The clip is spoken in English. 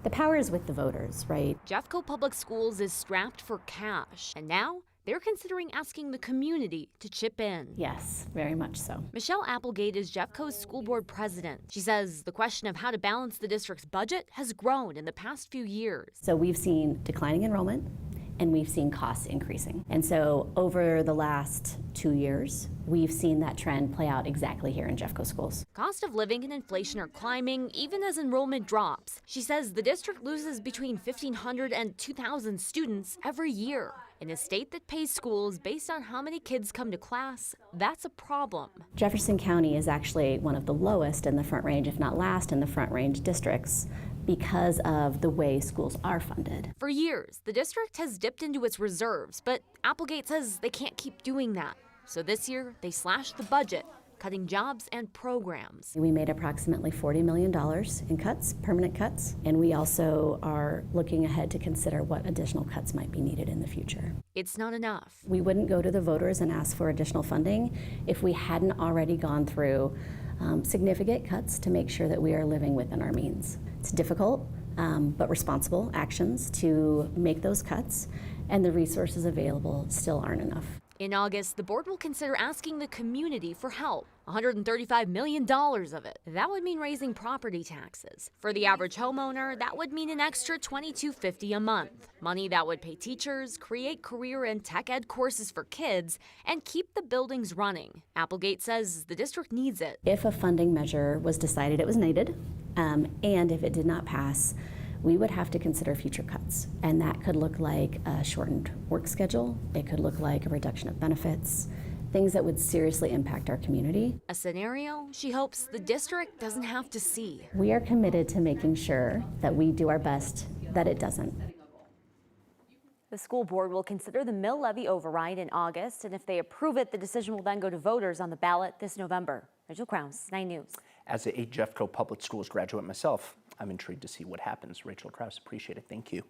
The power is with the voters, right? Jeffco Public Schools is strapped for cash, and now they're considering asking the community to chip in. Yes, very much so. Michelle Applegate is Jeffco's school board president. She says the question of how to balance the district's budget has grown in the past few years. So we've seen declining enrollment, and we've seen costs increasing. And so over the last 2 years, we've seen that trend play out exactly here in Jeffco Schools. Cost of living and inflation are climbing even as enrollment drops. She says the district loses between 1,500 and 2,000 students every year. In a state that pays schools based on how many kids come to class, that's a problem. Jefferson County is actually one of the lowest in the Front Range, if not last in the Front Range districts, because of the way schools are funded. For years, the district has dipped into its reserves, but Applegate says they can't keep doing that. So this year, they slashed the budget, cutting jobs and programs. We made approximately $40 million in cuts, permanent cuts, and we also are looking ahead to consider what additional cuts might be needed in the future. It's not enough. We wouldn't go to the voters and ask for additional funding if we hadn't already gone through significant cuts to make sure that we are living within our means. It's difficult, but responsible actions to make those cuts, and the resources available still aren't enough. In August, the board will consider asking the community for help, $135 million of it. That would mean raising property taxes. For the average homeowner, that would mean an extra $22.50 a month. Money that would pay teachers, create career and tech ed courses for kids, and keep the buildings running. Applegate says the district needs it. If a funding measure was decided it was needed, and if it did not pass, we would have to consider future cuts. And that could look like a shortened work schedule. It could look like a reduction of benefits, things that would seriously impact our community. A scenario she hopes the district doesn't have to see. We are committed to making sure that we do our best that it doesn't. The school board will consider the mill levy override in August, and if they approve it, the decision will then go to voters on the ballot this November. Rachel Krause, 9 News. As a Jeffco Public Schools graduate myself, I'm intrigued to see what happens. Rachel Krause, appreciate it. Thank you.